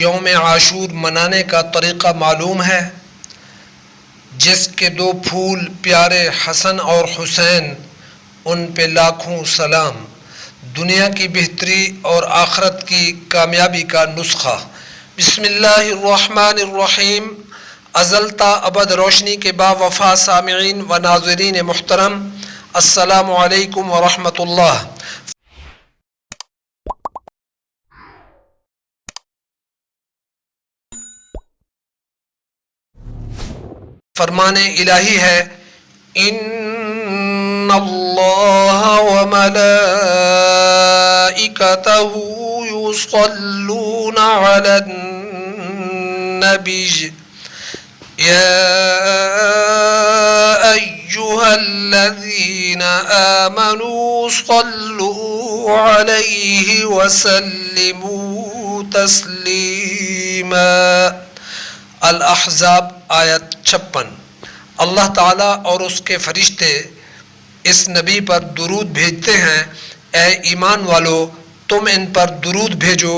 یوم عاشور منانے کا طریقہ معلوم ہے؟ جس کے دو پھول پیارے حسن اور حسین، ان پہ لاکھوں سلام۔ دنیا کی بہتری اور آخرت کی کامیابی کا نسخہ۔ بسم اللہ الرحمن الرحیم۔ ازل تا ابد روشنی کے با وفا سامعین و ناظرین محترم، السلام علیکم ورحمۃ اللہ۔ فرمان الہی ہے، ان اللہ وملائکتہ یصلون علی النبی یا ایہا الذین آمنوا صلوا علیہ وسلموا تسلیما۔ الاحزاب آیت 56۔ اللہ تعالیٰ اور اس کے فرشتے اس نبی پر درود بھیجتے ہیں۔ اے ایمان والو، تم ان پر درود بھیجو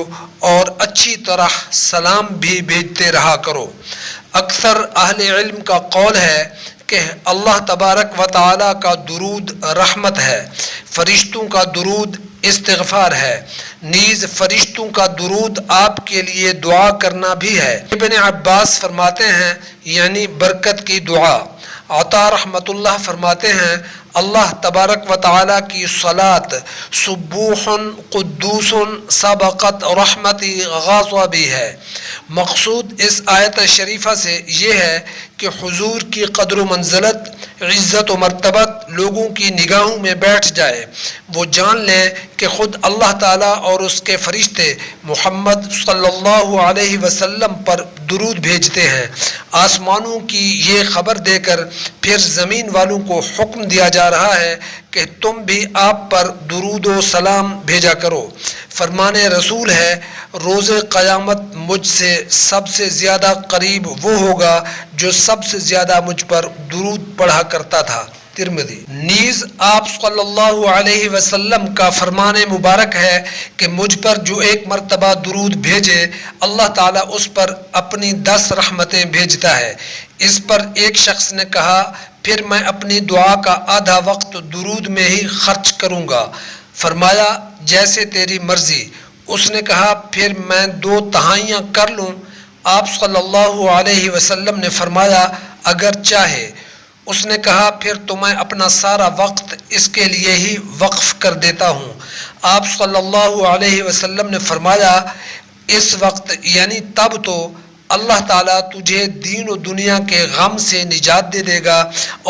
اور اچھی طرح سلام بھی بھیجتے رہا کرو۔ اکثر اہل علم کا قول ہے کہ اللہ تبارک و تعالیٰ کا درود رحمت ہے، فرشتوں کا درود استغفار ہے، نیز فرشتوں کا درود آپ کے لیے دعا کرنا بھی ہے۔ ابن عباس فرماتے ہیں یعنی برکت کی دعا۔ عطا رحمۃ اللہ فرماتے ہیں اللہ تبارک و تعالیٰ کی صلاۃ سبوح قدوس سبقت رحمتی غاضبی ہے۔ مقصود اس آیت شریفہ سے یہ ہے کہ حضور کی قدر و منزلت، عزت و مرتبت لوگوں کی نگاہوں میں بیٹھ جائے، وہ جان لیں کہ خود اللہ تعالیٰ اور اس کے فرشتے محمد صلی اللہ علیہ وسلم پر درود بھیجتے ہیں۔ آسمانوں کی یہ خبر دے کر پھر زمین والوں کو حکم دیا جا رہا ہے کہ تم بھی آپ پر درود و سلام بھیجا کرو۔ فرمان رسول ہے، روز قیامت مجھ سے سب سے زیادہ قریب وہ ہوگا جو سب سے زیادہ مجھ پر درود پڑھا کرتا تھا۔ ترمذی۔ نیز آپ صلی اللہ علیہ وسلم کا فرمان مبارک ہے کہ مجھ پر جو ایک مرتبہ درود بھیجے اللہ تعالیٰ اس پر اپنی 10 رحمتیں بھیجتا ہے۔ اس پر ایک شخص نے کہا پھر میں اپنی دعا کا آدھا وقت درود میں ہی خرچ کروں گا۔ فرمایا جیسے تیری مرضی۔ اس نے کہا پھر میں 2 تہائیاں کر لوں؟ آپ صلی اللہ علیہ وسلم نے فرمایا اگر چاہے۔ اس نے کہا پھر تو میں اپنا سارا وقت اس کے لیے ہی وقف کر دیتا ہوں۔ آپ صلی اللہ علیہ وسلم نے فرمایا اس وقت یعنی تب تو اللہ تعالیٰ تجھے دین و دنیا کے غم سے نجات دے دے گا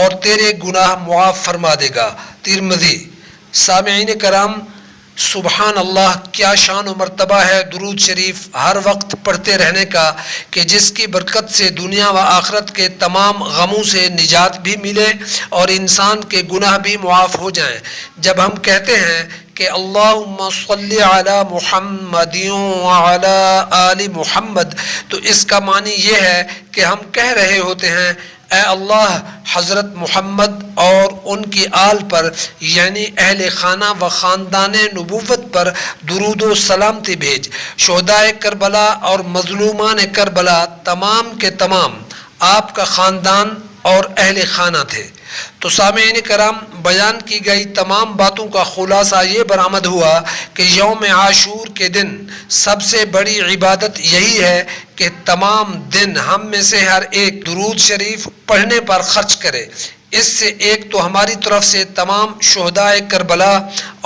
اور تیرے گناہ معاف فرما دے گا۔ ترمذی۔ سامعین کرام، سبحان اللہ، کیا شان و مرتبہ ہے درود شریف ہر وقت پڑھتے رہنے کا کہ جس کی برکت سے دنیا و آخرت کے تمام غموں سے نجات بھی ملے اور انسان کے گناہ بھی معاف ہو جائیں۔ جب ہم کہتے ہیں کہ اللہم صلی علی محمد وعلی آل محمد، تو اس کا معنی یہ ہے کہ ہم کہہ رہے ہوتے ہیں اے اللہ حضرت محمد اور ان کی آل پر یعنی اہل خانہ و خاندان نبوت پر درود و سلامتی بھیج۔ شہدائے کربلا اور مظلومان کربلا تمام کے تمام آپ کا خاندان اور اہل خانہ تھے۔ تو سامعین کرام، بیان کی گئی تمام باتوں کا خلاصہ یہ برآمد ہوا کہ یوم عاشور کے دن سب سے بڑی عبادت یہی ہے کہ تمام دن ہم میں سے ہر ایک درود شریف پڑھنے پر خرچ کرے۔ اس سے ایک تو ہماری طرف سے تمام شہدائے کربلا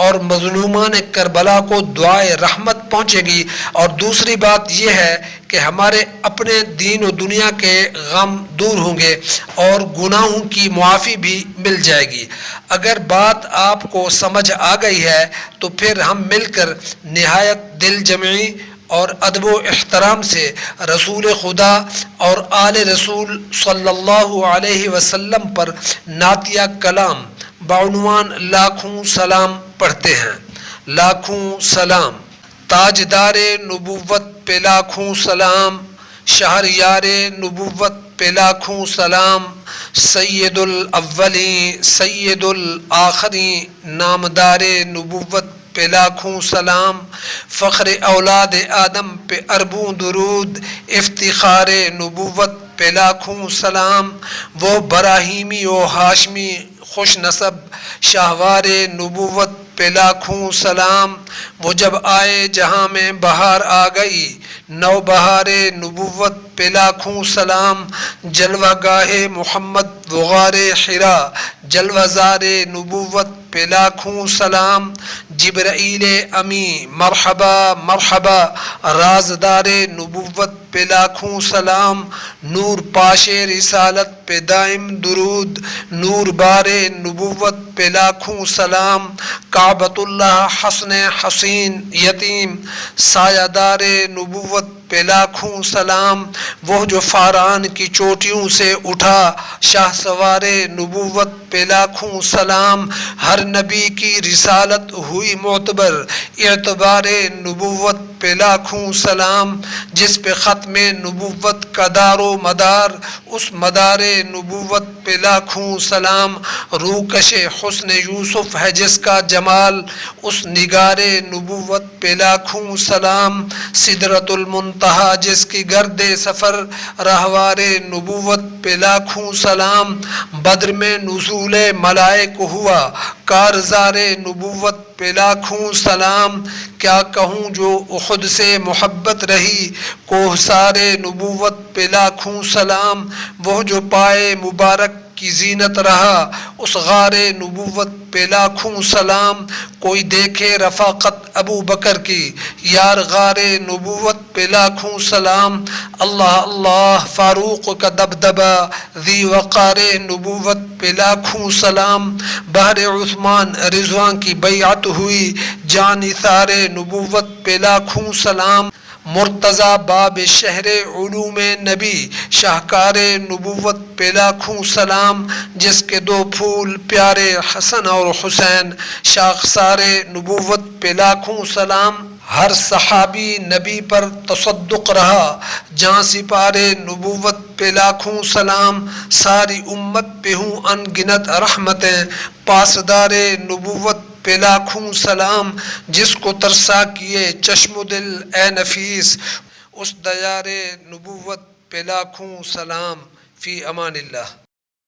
اور مظلومان کربلا کو دعائے رحمت پہنچے گی، اور دوسری بات یہ ہے کہ ہمارے اپنے دین و دنیا کے غم دور ہوں گے اور گناہوں کی معافی بھی مل جائے گی۔ اگر بات آپ کو سمجھ آ گئی ہے تو پھر ہم مل کر نہایت دل جمعی اور ادب و احترام سے رسول خدا اور آل رسول صلی اللہ علیہ وسلم پر نعتیہ کلام بعنوان لاکھوں سلام پڑھتے ہیں۔ لاکھوں سلام۔ تاجدار نبوت پہ لاکھوں سلام، شہریار نبوت پہ لاکھوں سلام، سید الاولین سید الآخرین نامدار نبوت پہ لاکھوں سلام، فخر اولاد آدم پہ اربوں درود، افتخار نبوت پہ لاکھوں سلام، وہ براہیمی و ہاشمی خوش نسب شاہوار نبوت پہ لاکھوں سلام، وہ جب آئے جہاں میں بہار آ گئی، نو بہار نبوت پہ لاکھوں سلام، جلوہ گاہ محمد وغار حرا، جلوہ زار نبوت پہ لاکھوں سلام، جبرائیل امی مرحبا مرحبا، رازدار نبوت پہ لاکھوں سلام، نور پاش رسالت پہ دائم درود، نور بار نبوت پہ لاکھوں سلام، کعبۃ اللہ حسن حسین یتیم، سایہ دار نبوت پہ لاکھوں سلام، وہ جو فاران کی چوٹیوں سے اٹھا، شاہ سوار نبوت پہ لاکھوں سلام، ہر نبی کی رسالت ہوئی معتبر، اعتبار نبوت پہ لاکھوں سلام، جس پہ ختم نبوت کا دار و مدار، اس مدار نبوت پہ لاکھوں سلام، روکش حسن یوسف ہے جس کا جمال، اس نگار نبوت پہ لاکھوں سلام، سدرۃ المنتہا جس کی گرد سفر، رہوار نبوت پہ لاکھوں سلام، بدر میں نزول ملائک ہوا، کارزار نبوت پہ لاکھوں سلام، کیا کہوں جو احد سے محبت رہی، کوہسار نبوت پہ لاکھوں سلام، وہ جو پائے مبارک کی زینت رہا، اس غار نبوت پہ لاکھوں سلام، کوئی دیکھے رفاقت ابو بکر کی، یار غار نبوت پہ لاکھوں سلام، اللہ اللہ فاروق کا دبدبہ، ذی وقار نبوت پہ لاکھوں سلام، بہر عثمان رضوان کی بیعت ہوئی، جان نثار نبوت پہ لاکھوں سلام، مرتضی باب شہر علوم نبی، شاہکار نبوت پہ لاکھوں سلام، جس کے دو پھول پیارے حسن اور حسین، شاخسار نبوت پہ لاکھوں سلام، ہر صحابی نبی پر تصدق رہا، جاں سپارے نبوت پہ لاکھوں سلام، ساری امت پہ ہوں ان گنت رحمتیں، پاسدار نبوت پہ لاکھوں سلام، جس کو ترسا کیے چشم و دل اے نفیس، اس دیار نبوت پہ لاکھوں سلام، فی امان اللہ۔